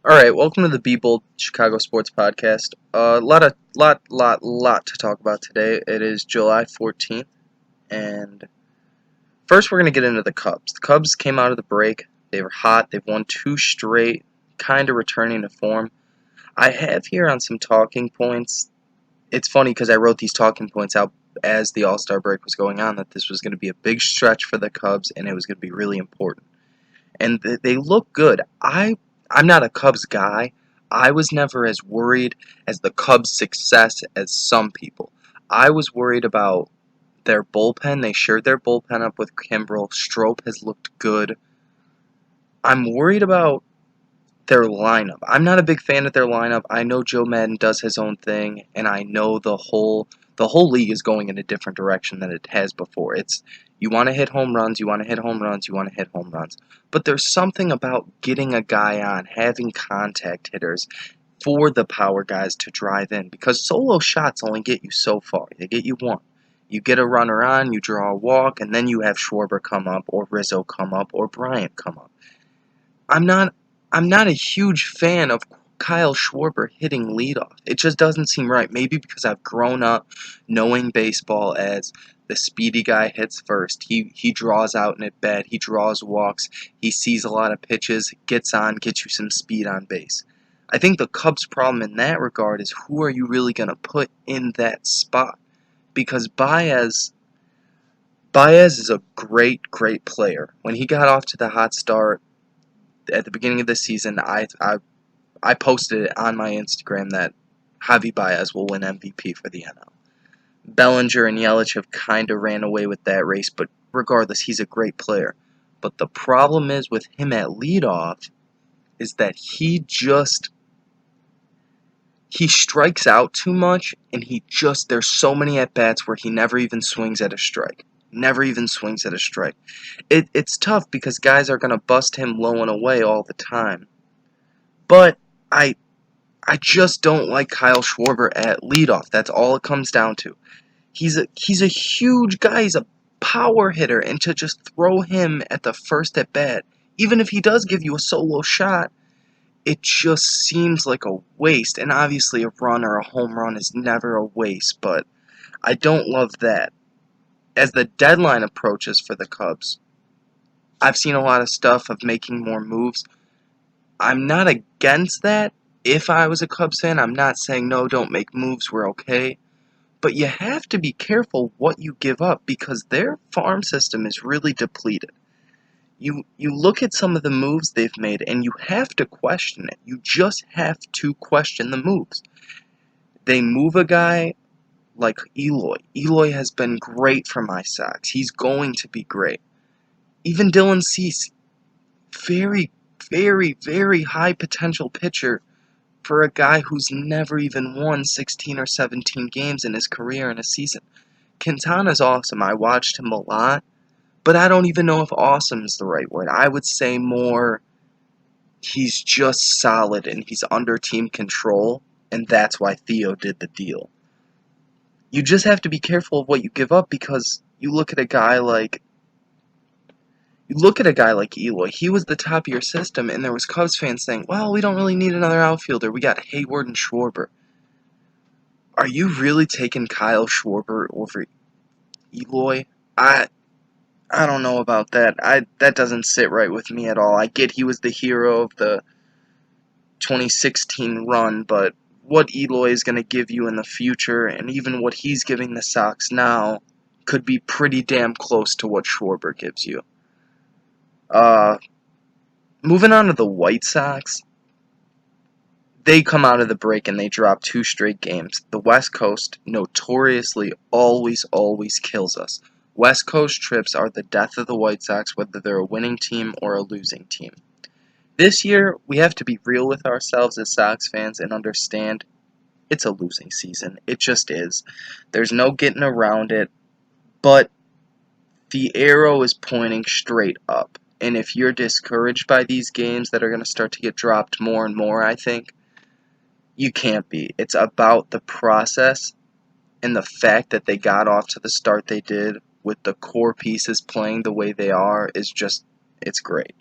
All right, welcome to the Be Bold Chicago Sports Podcast. A lot to talk about today. It is July 14th, and first we're going to get into the Cubs. The Cubs came out of the break. They were hot. They've won two straight, kind of returning to form. I have here on some talking points. It's funny because I wrote these talking points out as the All-Star break was going on, that this was going to be a big stretch for the Cubs, and it was going to be really important. And they look good. I'm not a Cubs guy. I was never as worried as the Cubs' success as some people. I was worried about their bullpen. They shared their bullpen up with Kimbrel. Strop has looked good. I'm worried about their lineup. I'm not a big fan of their lineup. I know Joe Madden does his own thing, and I know the whole league is going in a different direction than it has before. It's you want to hit home runs, you want to hit home runs, you want to hit home runs. But there's something about getting a guy on, having contact hitters for the power guys to drive in, because solo shots only get you so far. They get you one. You get a runner on, you draw a walk, and then you have Schwarber come up, or Rizzo come up, or Bryant come up. I'm not I'm not a huge fan of Kyle Schwarber hitting leadoff. It just doesn't seem right. Maybe because I've grown up knowing baseball as the speedy guy hits first. He draws out in at bat. He draws walks. He sees a lot of pitches, gets on, gets you some speed on base. I think the Cubs' problem in that regard is who are you really going to put in that spot? Because Baez is a great player. When he got off to the hot start, at the beginning of the season, I posted it on my Instagram that Javi Baez will win MVP for the NL. Bellinger and Yelich have kind of ran away with that race, but regardless, he's a great player. But the problem is with him at leadoff is that he strikes out too much, and there's so many at bats where he never even swings at a strike. Never even swings at a strike. It's tough because guys are going to bust him low and away all the time. But I I just don't like Kyle Schwarber at leadoff. That's all it comes down to. He's a huge guy. He's a power hitter, and to just throw him at the first at bat, even if he does give you a solo shot, it just seems like a waste. And obviously, a run or a home run is never a waste, but I don't love that. As the deadline approaches for the Cubs, I've seen a lot of stuff of making more moves. I'm not against that. If I was a Cubs fan, I'm not saying no, don't make moves, we're okay. But you have to be careful what you give up because their farm system is really depleted. You look at some of the moves they've made and you have to question it. You just have to question the moves. They move a guy like Eloy. Eloy has been great for my Sox. He's going to be great. Even Dylan Cease, very, very high potential pitcher for a guy who's never even won 16 or 17 games in his career in a season. Quintana's awesome. I watched him a lot, but I don't even know if awesome is the right word. I would say more he's just solid and he's under team control, and that's why Theo did the deal. You just have to be careful of what you give up because you look at a guy like Eloy. He was the top of your system, and there was Cubs fans saying, "Well, we don't really need another outfielder. We got Hayward and Schwarber." Are you really taking Kyle Schwarber over Eloy? I I don't know about that. That doesn't sit right with me at all. I get he was the hero of the 2016 run, but what Eloy is going to give you in the future, and even what he's giving the Sox now, could be pretty damn close to what Schwarber gives you. Uh, Moving on to the White Sox, they come out of the break and they drop two straight games. The West Coast notoriously always kills us. West Coast trips are the death of the White Sox, whether they're a winning team or a losing team. This year, we have to be real with ourselves as Sox fans and understand it's a losing season. It just is. There's no getting around it, but the arrow is pointing straight up. And if you're discouraged by these games that are going to start to get dropped more and more, I think, you can't be. It's about the process and the fact that they got off to the start they did with the core pieces playing the way they are is just, it's great.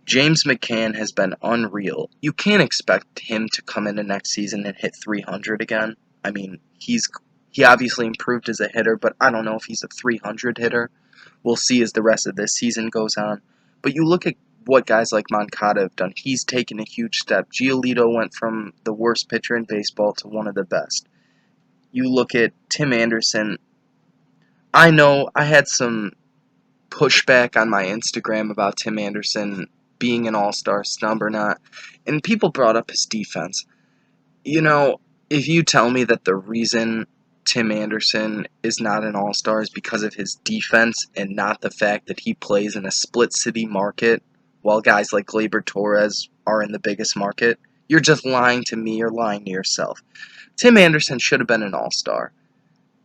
James McCann has been unreal. You can't expect him to come into next season and hit 300 again. I mean, he obviously improved as a hitter, but I don't know if he's a 300 hitter. We'll see as the rest of this season goes on. But you look at what guys like Moncada have done. He's taken a huge step. Giolito went from the worst pitcher in baseball to one of the best. You look at Tim Anderson. I know I had some pushback on my Instagram about Tim Anderson being an all-star snub or not, and people brought up his defense. You know, if you tell me that the reason Tim Anderson is not an all-star is because of his defense and not the fact that he plays in a split-city market while guys like Gleyber Torres are in the biggest market, you're just lying to me or lying to yourself. Tim Anderson should have been an all-star.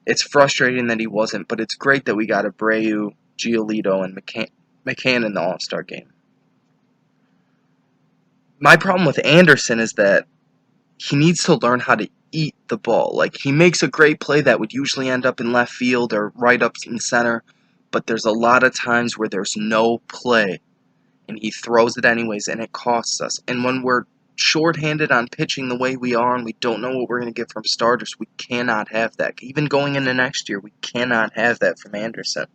It's frustrating that he wasn't, but it's great that we got Abreu, Giolito, and McCann in the all-star game. My problem with Anderson is that he needs to learn how to eat the ball. Like, he makes a great play that would usually end up in left field or right up in center, but there's a lot of times where there's no play, and he throws it anyways, and it costs us. And when we're shorthanded on pitching the way we are and we don't know what we're going to get from starters, we cannot have that. Even going into next year, we cannot have that from Anderson.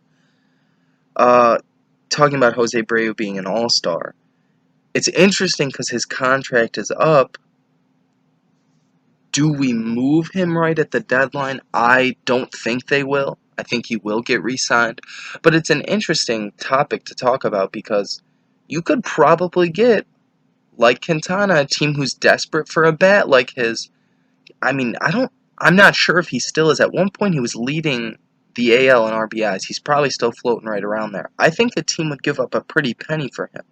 Talking about Jose Abreu being an all-star, it's interesting because his contract is up. Do we move him right at the deadline? I don't think they will. I think he will get re-signed. But it's an interesting topic to talk about because you could probably get, like Quintana, a team who's desperate for a bat like his. I mean, I'm not sure if he still is. At one point, he was leading the AL in RBIs. He's probably still floating right around there. I think the team would give up a pretty penny for him.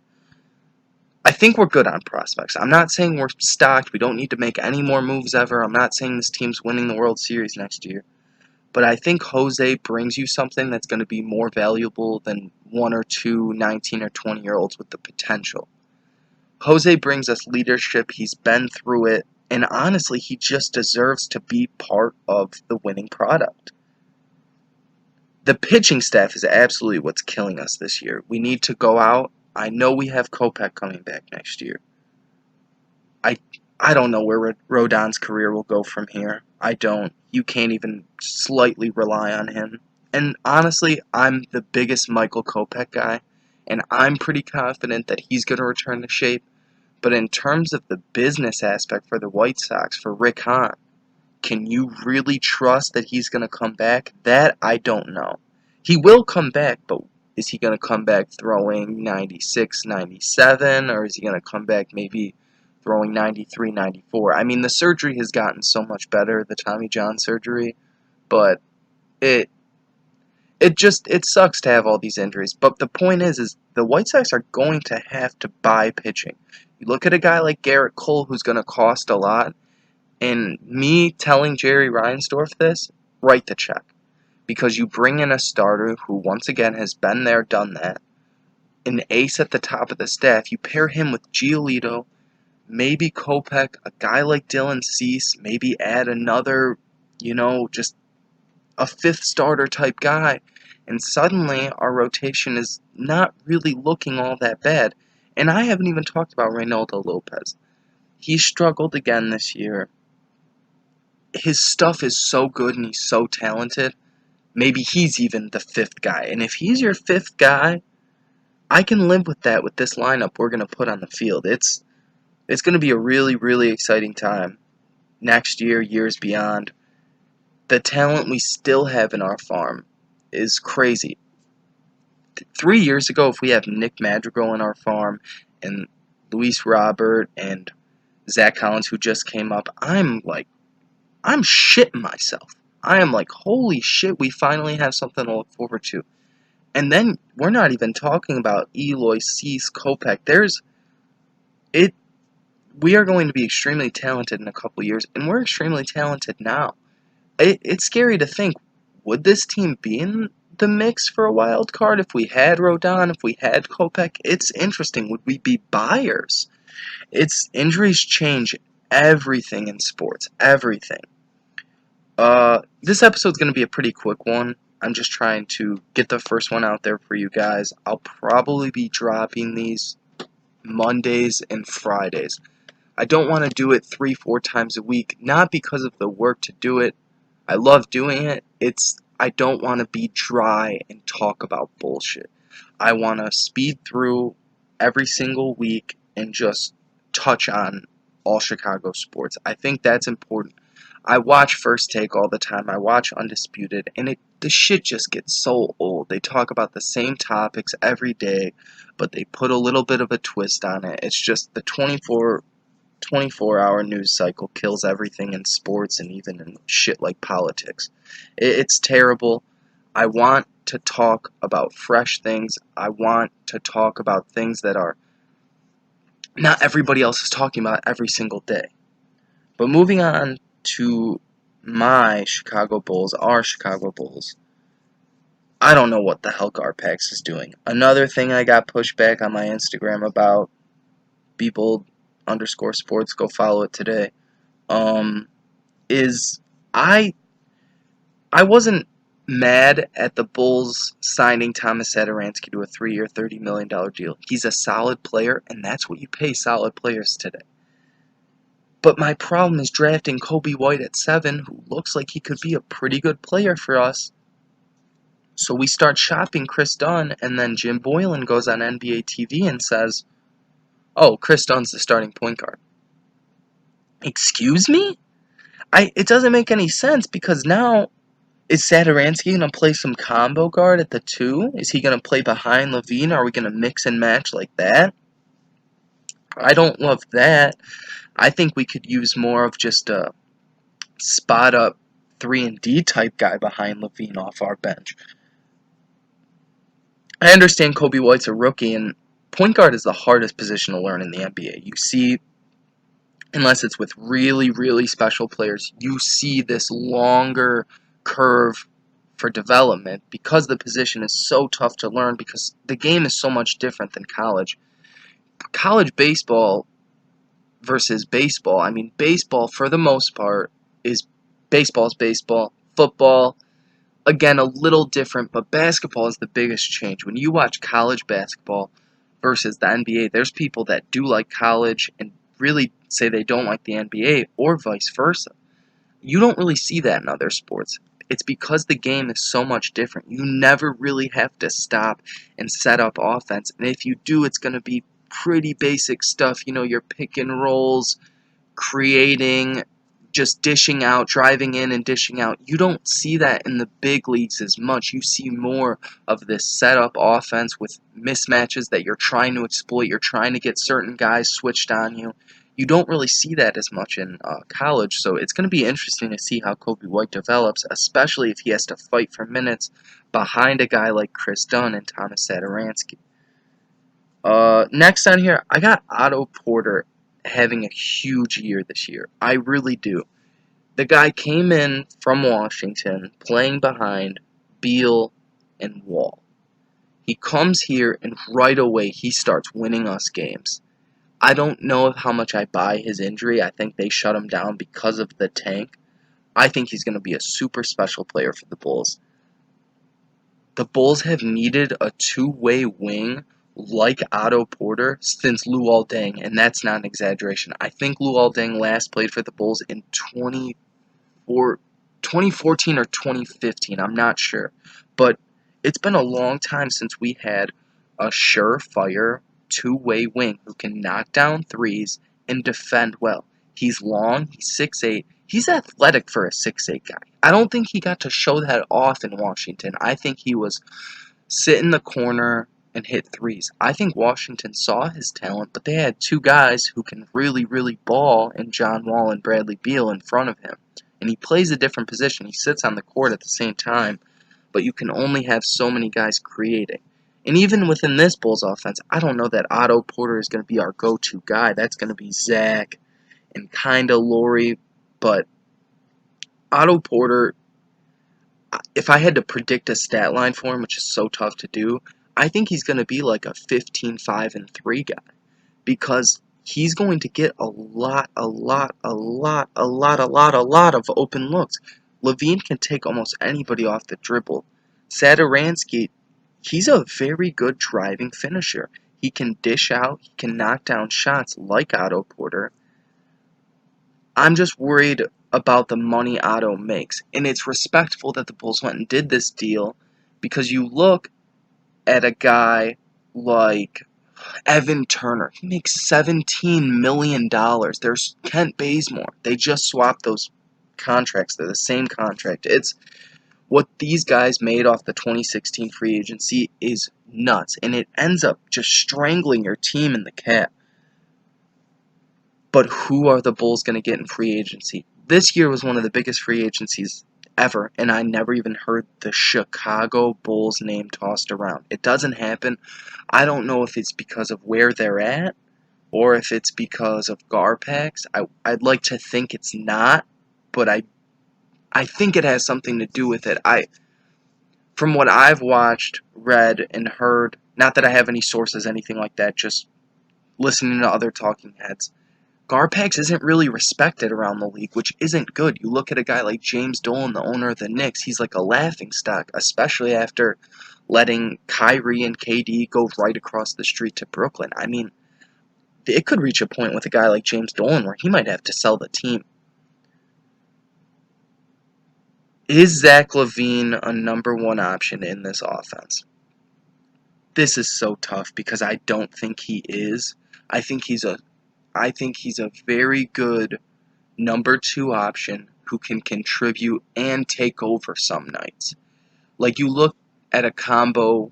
I think we're good on prospects. I'm not saying we're stocked. We don't need to make any more moves ever. I'm not saying this team's winning the World Series next year. But I think Jose brings you something that's going to be more valuable than one or two 19 or 20-year-olds with the potential. Jose brings us leadership. He's been through it. And honestly, he just deserves to be part of the winning product. The pitching staff is absolutely what's killing us this year. We need to go out. I know we have Kopech coming back next year. I don't know where Rodon's career will go from here. I don't. You can't even slightly rely on him. And honestly, I'm the biggest Michael Kopech guy, and I'm pretty confident that he's going to return to shape. But in terms of the business aspect for the White Sox, for Rick Hahn, can you really trust that he's going to come back? That I don't know. He will come back, but is he going to come back throwing 96, 97, or is he going to come back maybe throwing 93, 94? I mean, the surgery has gotten so much better, the Tommy John surgery, but it sucks to have all these injuries. But the point is the White Sox are going to have to buy pitching. You look at a guy like Garrett Cole, who's going to cost a lot, and me telling Jerry Reinsdorf this, write the check. Because you bring in a starter who, once again, has been there, done that, an ace at the top of the staff. You pair him with Giolito, maybe Kopech, a guy like Dylan Cease, maybe add another, just a fifth starter type guy, and suddenly our rotation is not really looking all that bad. And I haven't even talked about Reynaldo Lopez. He struggled again this year. His stuff is so good and he's so talented. Maybe he's even the fifth guy. And if he's your fifth guy, I can live with that with this lineup we're going to put on the field. It's going to be a really, really exciting time. Next year, years beyond. The talent we still have in our farm is crazy. 3 years ago, if we have Nick Madrigal in our farm and Luis Robert and Zach Collins, who just came up, I'm shitting myself. I am like, holy shit, we finally have something to look forward to. And then we're not even talking about Eloy, Cease, Kopech. We are going to be extremely talented in a couple years, and we're extremely talented now. It's scary to think, would this team be in the mix for a wild card if we had Rodon, if we had Kopech? It's interesting. Would we be buyers? Injuries change everything in sports. Everything. This episode's going to be a pretty quick one. I'm just trying to get the first one out there for you guys. I'll probably be dropping these Mondays and Fridays. I don't want to do it 3-4 times a week, not because of the work to do it. I love doing it. I don't want to be dry and talk about bullshit. I want to speed through every single week and just touch on all Chicago sports. I think that's important. I watch First Take all the time. I watch Undisputed, and the shit just gets so old. They talk about the same topics every day, but they put a little bit of a twist on it. It's just the 24-hour news cycle kills everything in sports and even in shit like politics. It's terrible. I want to talk about fresh things. I want to talk about things that are not everybody else is talking about every single day. But moving on to my Chicago Bulls, our Chicago Bulls, I don't know what the hell Garpax is doing. Another thing I got pushed back on my Instagram about, _sports, go follow it today, is I wasn't mad at the Bulls signing Thomas Satoransky to a 3-year, $30 million deal. He's a solid player, and that's what you pay solid players today. But my problem is drafting Coby White at 7, who looks like he could be a pretty good player for us. So we start shopping Chris Dunn, and then Jim Boylan goes on NBA TV and says, oh, Chris Dunn's the starting point guard. Excuse me? It doesn't make any sense, because now, is Satoransky going to play some combo guard at the 2? Is he going to play behind LaVine? Are we going to mix and match like that? I don't love that. I think we could use more of just a spot-up 3-and-D type guy behind LaVine off our bench. I understand Coby White's a rookie, and point guard is the hardest position to learn in the NBA. You see, unless it's with really, really special players, you see this longer curve for development because the position is so tough to learn, because the game is so much different than college. College baseball versus baseball. I mean, baseball, for the most part, is baseball. Football, again, a little different, but basketball is the biggest change. When you watch college basketball versus the NBA, there's people that do like college and really say they don't like the NBA, or vice versa. You don't really see that in other sports. It's because the game is so much different. You never really have to stop and set up offense, and if you do, it's going to be pretty basic stuff, your pick and rolls, creating, just dishing out, driving in and dishing out. You don't see that in the big leagues as much. You see more of this setup offense with mismatches that you're trying to exploit. You're trying to get certain guys switched on you. You don't really see that as much in college, so it's going to be interesting to see how Coby White develops, especially if he has to fight for minutes behind a guy like Chris Dunn and Thomas Satoransky. Next on here, I got Otto Porter having a huge year this year. I really do. The guy came in from Washington playing behind Beal and Wall. He comes here and right away he starts winning us games. I don't know how much I buy his injury. I think they shut him down because of the tank. I think he's going to be a super special player for the Bulls. The Bulls have needed a two-way wing like Otto Porter since Luol Deng, and that's not an exaggeration. I think Luol Deng last played for the Bulls in 2014 or 2015. I'm not sure. But it's been a long time since we had a surefire two-way wing who can knock down threes and defend well. He's long, he's 6'8", he's athletic for a 6'8 guy. I don't think he got to show that off in Washington. I think he was sit in the corner and hit threes. I think Washington saw his talent, but they had two guys who can really, really ball in John Wall and Bradley Beal in front of him. And he plays a different position. He sits on the court at the same time, but you can only have so many guys creating. And even within this Bulls offense, I don't know that Otto Porter is going to be our go-to guy. That's going to be Zach and kind of Laurie. But Otto Porter, if I had to predict a stat line for him, which is so tough to do, I think he's going to be like a 15-5-3 guy, because he's going to get a lot of open looks. LaVine can take almost anybody off the dribble. Satoransky, he's a very good driving finisher. He can dish out. He can knock down shots like Otto Porter. I'm just worried about the money Otto makes. And it's respectful that the Bulls went and did this deal because you look at a guy like Evan Turner. He makes $17 million. There's Kent Bazemore. They just swapped those contracts. They're the same contract. It's what these guys made off the 2016 free agency is nuts. And it ends up just strangling your team in the cap. But who are the Bulls going to get in free agency? This year was one of the biggest free agencies ever, and I never even heard the Chicago Bulls name tossed around. It doesn't happen. I don't know if it's because of where they're at or if it's because of Garpax. I'd like to think it's not, but I think it has something to do with it. From what I've watched, read, and heard, not that I have any sources, anything like that, just listening to other talking heads, Garpax isn't really respected around the league, which isn't good. You look at a guy like James Dolan, the owner of the Knicks, he's like a laughingstock, especially after letting Kyrie and KD go right across the street to Brooklyn. I mean, it could reach a point with a guy like James Dolan where he might have to sell the team. Is Zach LaVine a number one option in this offense? This is so tough because I don't think he is. I think he's a very good number two option who can contribute and take over some nights. Like you look at a combo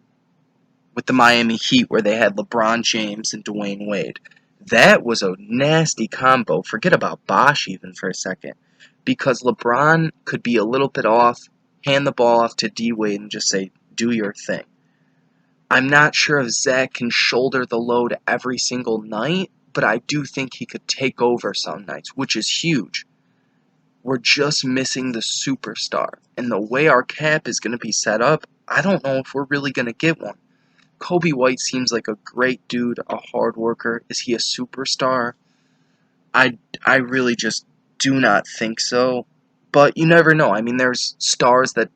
with the Miami Heat where they had LeBron James and Dwayne Wade. That was a nasty combo. Forget about Bosh even for a second. Because LeBron could be a little bit off, hand the ball off to D Wade and just say, do your thing. I'm not sure if Zach can shoulder the load every single night, but I do think he could take over some nights, which is huge. We're just missing the superstar. And the way our cap is going to be set up, I don't know if we're really going to get one. Kobe White seems like a great dude, a hard worker. Is he a superstar? I really just do not think so. But you never know. I mean, there's stars that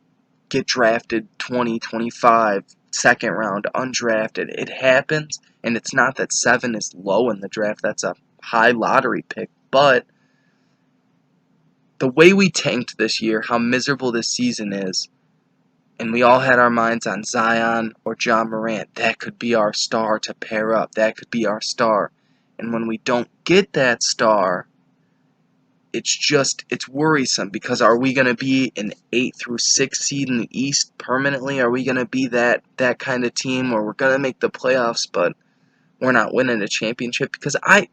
get drafted 20, 25, second round, undrafted. It happens. And it's not that 7 is low in the draft. That's a high lottery pick. But the way we tanked this year, how miserable this season is, and we all had our minds on Zion or John Morant. That could be our star to pair up. That could be our star. And when we don't get that star, it's worrisome because are we going to be an 8 through 6 seed in the East permanently? Are we going to be that kind of team where we're going to make the playoffs, but we're not winning a championship? Because I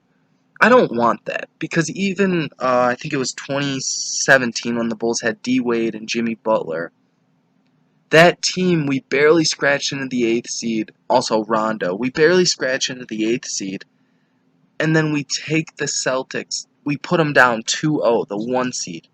don't want that. Because even, I think it was 2017 when the Bulls had D Wade and Jimmy Butler. That team, we barely scratched into the 8th seed. Also Rondo. We barely scratched into the 8th seed. And then we take the Celtics. We put them down 2-0, the 1 seed.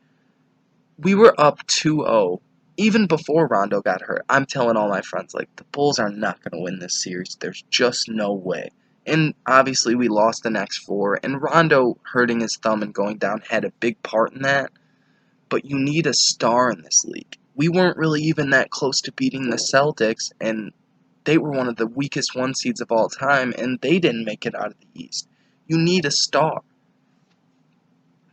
We were up 2-0 even before Rondo got hurt. I'm telling all my friends, like, the Bulls are not going to win this series. There's just no way. And obviously we lost the next 4. And Rondo hurting his thumb and going down had a big part in that. But you need a star in this league. We weren't really even that close to beating the Celtics, and they were one of the weakest 1 seeds of all time, and they didn't make it out of the East. You need a star.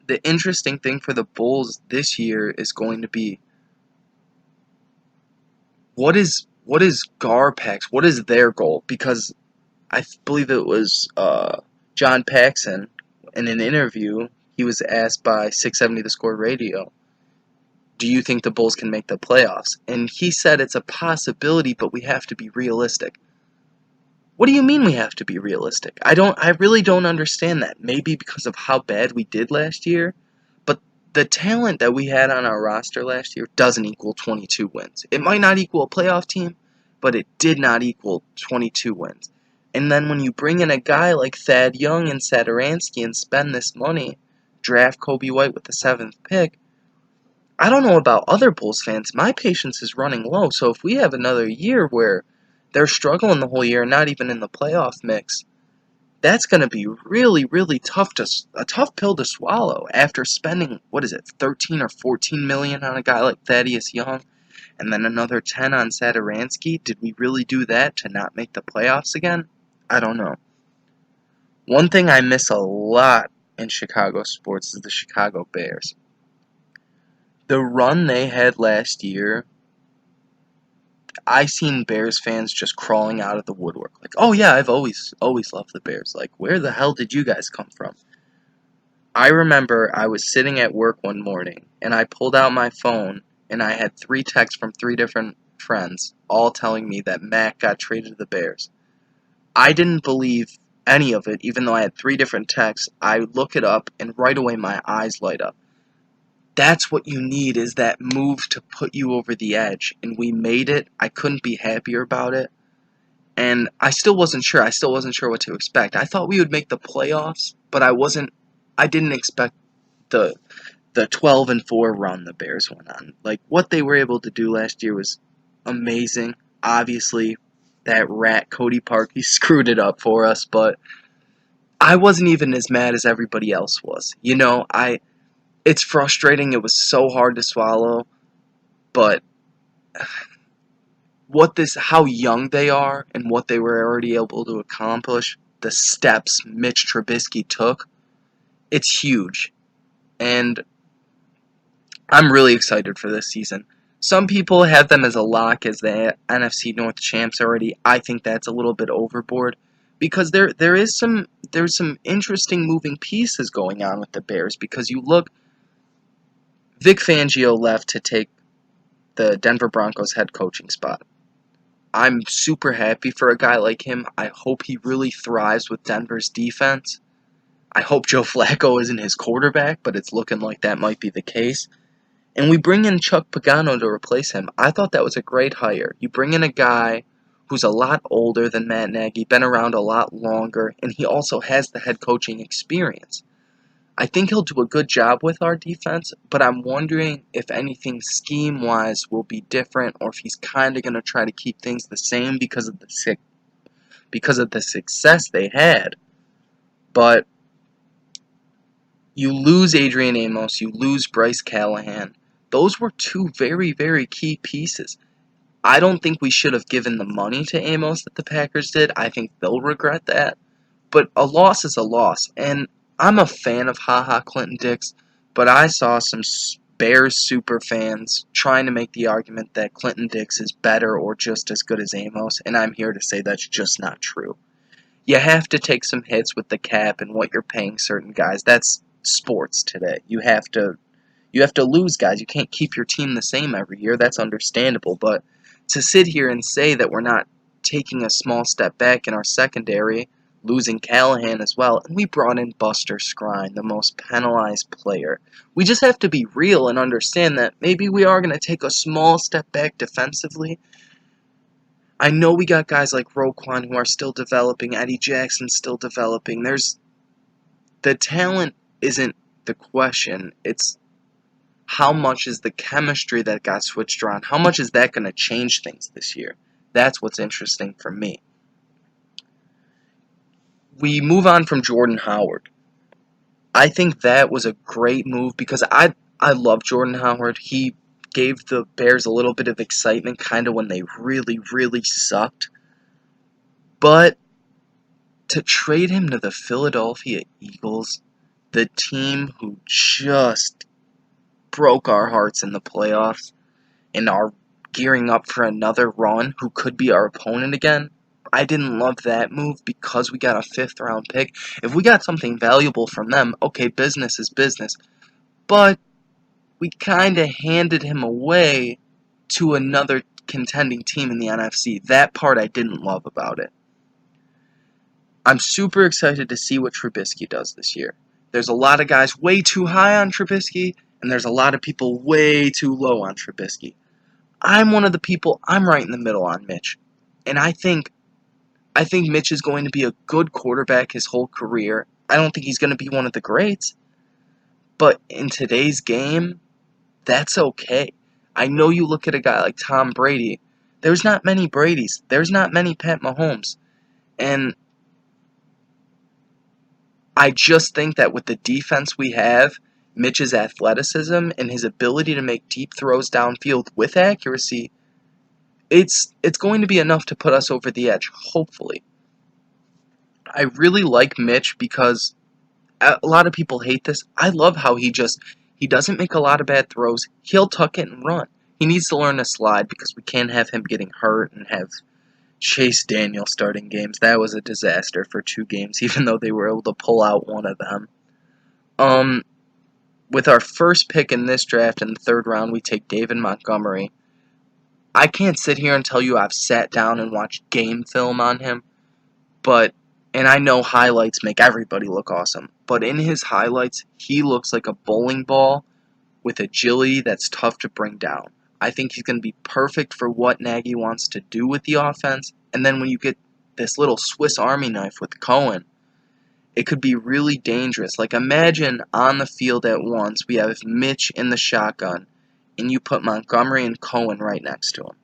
The interesting thing for the Bulls this year is going to be what is Garpax? What is their goal? Because I believe it was John Paxson in an interview. He was asked by 670 The Score Radio, do you think the Bulls can make the playoffs? And he said it's a possibility, but we have to be realistic. What do you mean we have to be realistic? I really don't understand that. Maybe because of how bad we did last year, but the talent that we had on our roster last year doesn't equal 22 wins. It might not equal a playoff team, but it did not equal 22 wins. And then when you bring in a guy like Thad Young and Satoransky and spend this money, draft Kobe White with the 7th pick, I don't know about other Bulls fans. My patience is running low. So if we have another year where they're struggling the whole year, not even in the playoff mix, that's going to be really, really a tough pill to swallow after spending, 13 or 14 million on a guy like Thaddeus Young, and then another 10 on Satoransky. Did we really do that to not make the playoffs again? I don't know. One thing I miss a lot in Chicago sports is the Chicago Bears. The run they had last year, I seen Bears fans just crawling out of the woodwork. Like, oh yeah, I've always loved the Bears. Like, where the hell did you guys come from? I remember I was sitting at work one morning and I pulled out my phone and I had 3 texts from 3 different friends, all telling me that Mac got traded to the Bears. I didn't believe any of it, even though I had 3 different texts. I look it up and right away my eyes light up. That's what you need, is that move to put you over the edge. And we made it. I couldn't be happier about it. And I still wasn't sure. I still wasn't sure what to expect. I thought we would make the playoffs, but I didn't expect the 12-4 run the Bears went on. Like, what they were able to do last year was amazing. Obviously, that rat Cody Park, he screwed it up for us, but I wasn't even as mad as everybody else was. It's frustrating. It was so hard to swallow, but how young they are and what they were already able to accomplish, the steps Mitch Trubisky took, it's huge. And I'm really excited for this season. Some people have them as a lock as the NFC North champs already. I think that's a little bit overboard because there's some interesting moving pieces going on with the Bears, because you look, Vic Fangio left to take the Denver Broncos head coaching spot. I'm super happy for a guy like him. I hope he really thrives with Denver's defense. I hope Joe Flacco isn't his quarterback, but it's looking like that might be the case. And we bring in Chuck Pagano to replace him. I thought that was a great hire. You bring in a guy who's a lot older than Matt Nagy, been around a lot longer, and he also has the head coaching experience. I think he'll do a good job with our defense, but I'm wondering if anything scheme-wise will be different, or if he's kind of going to try to keep things the same because of the success they had. But you lose Adrian Amos, you lose Bryce Callahan. Those were 2 very, very key pieces. I don't think we should have given the money to Amos that the Packers did. I think they'll regret that. But a loss is a loss. And I'm a fan of HaHa Clinton-Dix, but I saw some Bears super fans trying to make the argument that Clinton-Dix is better or just as good as Amos, and I'm here to say that's just not true. You have to take some hits with the cap and what you're paying certain guys. That's sports today. You have to lose guys. You can't keep your team the same every year. That's understandable, but to sit here and say that we're not taking a small step back in our secondary, losing Callahan as well, and we brought in Buster Skrine, the most penalized player. We just have to be real and understand that maybe we are going to take a small step back defensively. I know we got guys like Roquan who are still developing, Eddie Jackson's still developing. The talent isn't the question. It's how much is the chemistry that got switched around? How much is that going to change things this year? That's what's interesting for me. We move on from Jordan Howard. I think that was a great move because I love Jordan Howard. He gave the Bears a little bit of excitement kind of when they really, really sucked. But to trade him to the Philadelphia Eagles, the team who just broke our hearts in the playoffs and are gearing up for another run, who could be our opponent again, I didn't love that move because we got a 5th-round pick. If we got something valuable from them, okay, business is business. But we kind of handed him away to another contending team in the NFC. That part I didn't love about it. I'm super excited to see what Trubisky does this year. There's a lot of guys way too high on Trubisky, and there's a lot of people way too low on Trubisky. I'm one of the people, I'm right in the middle on Mitch. And I think Mitch is going to be a good quarterback his whole career. I don't think he's going to be one of the greats. But in today's game, that's okay. I know you look at a guy like Tom Brady. There's not many Bradys. There's not many Pat Mahomes. And I just think that with the defense we have, Mitch's athleticism and his ability to make deep throws downfield with accuracy, it's going to be enough to put us over the edge, hopefully. I really like Mitch because a lot of people hate this. I love how he doesn't make a lot of bad throws. He'll tuck it and run. He needs to learn to slide because we can't have him getting hurt and have Chase Daniel starting games. That was a disaster for 2 games, even though they were able to pull out one of them. Um, with our first pick in this draft in the 3rd round, we take David Montgomery. I can't sit here and tell you I've sat down and watched game film on him, and I know highlights make everybody look awesome, but in his highlights, he looks like a bowling ball with agility that's tough to bring down. I think he's going to be perfect for what Nagy wants to do with the offense, and then when you get this little Swiss Army knife with Cohen, it could be really dangerous. Like, imagine on the field at once, we have Mitch in the shotgun, and you put Montgomery and Cohen right next to him.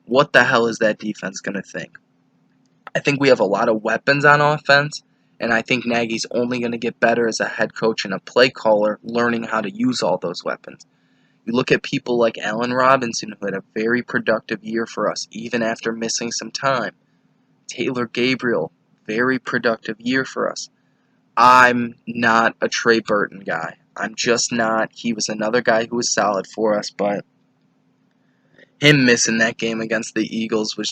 What the hell is that defense going to think? I think we have a lot of weapons on offense, and I think Nagy's only going to get better as a head coach and a play caller, learning how to use all those weapons. You look at people like Allen Robinson, who had a very productive year for us, even after missing some time. Taylor Gabriel, very productive year for us. I'm not a Trey Burton guy. I'm just not. He was another guy who was solid for us, but him missing that game against the Eagles was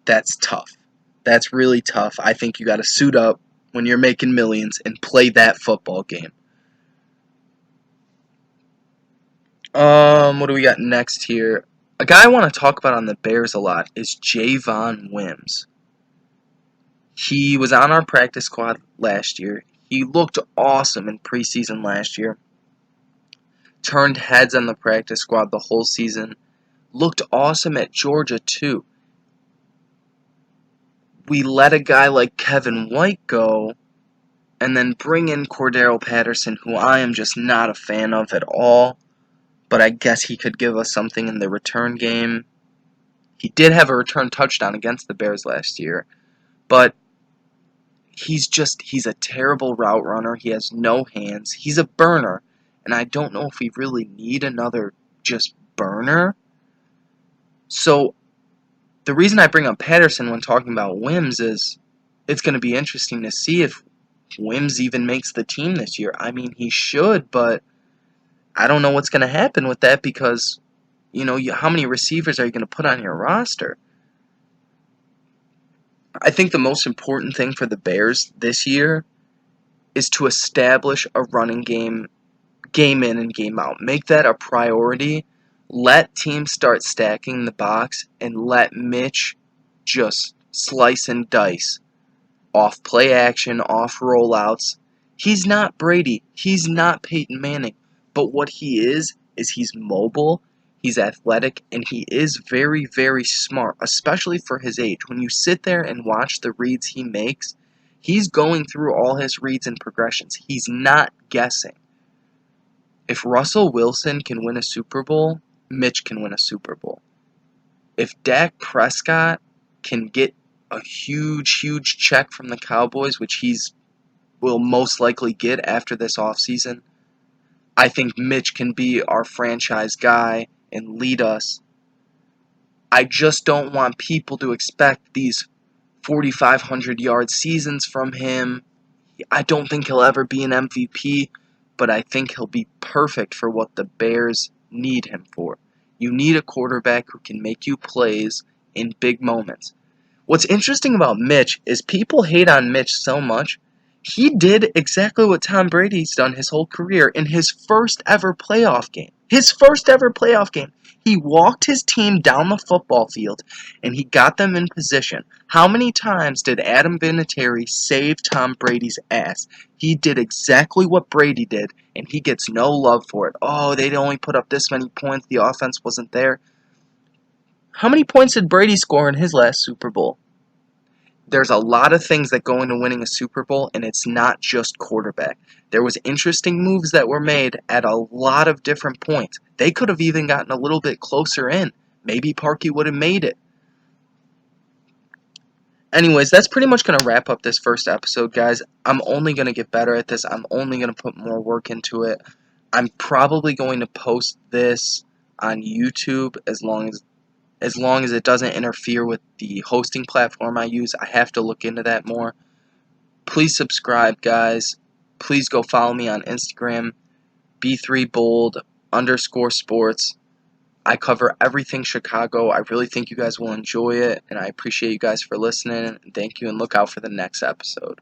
that's tough. That's really tough. I think you got to suit up when you're making millions and play that football game. What do we got next here? A guy I want to talk about on the Bears a lot is Javon Wims. He was on our practice squad last year. He looked awesome in preseason last year. Turned heads on the practice squad the whole season. Looked awesome at Georgia, too. We let a guy like Kevin White go and then bring in Cordero Patterson, who I am just not a fan of at all, but I guess he could give us something in the return game. He did have a return touchdown against the Bears last year, but he's a terrible route runner. He has no hands. He's a burner, and I don't know if we really need another just burner. So the reason I bring up Patterson when talking about Wims is it's going to be interesting to see if Wims even makes the team this year. I mean, he should, but I don't know what's going to happen with that because, how many receivers are you going to put on your roster? I think the most important thing for the Bears this year is to establish a running game in and game out. Make that a priority. Let teams start stacking the box and let Mitch just slice and dice off play action, off rollouts. He's not Brady. He's not Peyton Manning. But what he is he's mobile, he's athletic, and he is very, very smart, especially for his age. When you sit there and watch the reads he makes, he's going through all his reads and progressions. He's not guessing. If Russell Wilson can win a Super Bowl, Mitch can win a Super Bowl. If Dak Prescott can get a huge, huge check from the Cowboys, which will most likely get after this offseason, I think Mitch can be our franchise guy and lead us. I just don't want people to expect these 4,500-yard seasons from him. I don't think he'll ever be an MVP, but I think he'll be perfect for what the Bears need him for. You need a quarterback who can make you plays in big moments. What's interesting about Mitch is people hate on Mitch so much. He did exactly what Tom Brady's done his whole career in his first ever playoff game. His first ever playoff game. He walked his team down the football field and he got them in position. How many times did Adam Vinatieri save Tom Brady's ass? He did exactly what Brady did, and he gets no love for it. Oh, they only put up this many points. The offense wasn't there. How many points did Brady score in his last Super Bowl? There's a lot of things that go into winning a Super Bowl, and it's not just quarterback. There was interesting moves that were made at a lot of different points. They could have even gotten a little bit closer in. Maybe Parkey would have made it. Anyways, that's pretty much going to wrap up this first episode, guys. I'm only going to get better at this. I'm only going to put more work into it. I'm probably going to post this on YouTube as long as it doesn't interfere with the hosting platform I use. I have to look into that more. Please subscribe, guys. Please go follow me on Instagram, B3Bold_sports. I cover everything Chicago. I really think you guys will enjoy it, and I appreciate you guys for listening. Thank you, and look out for the next episode.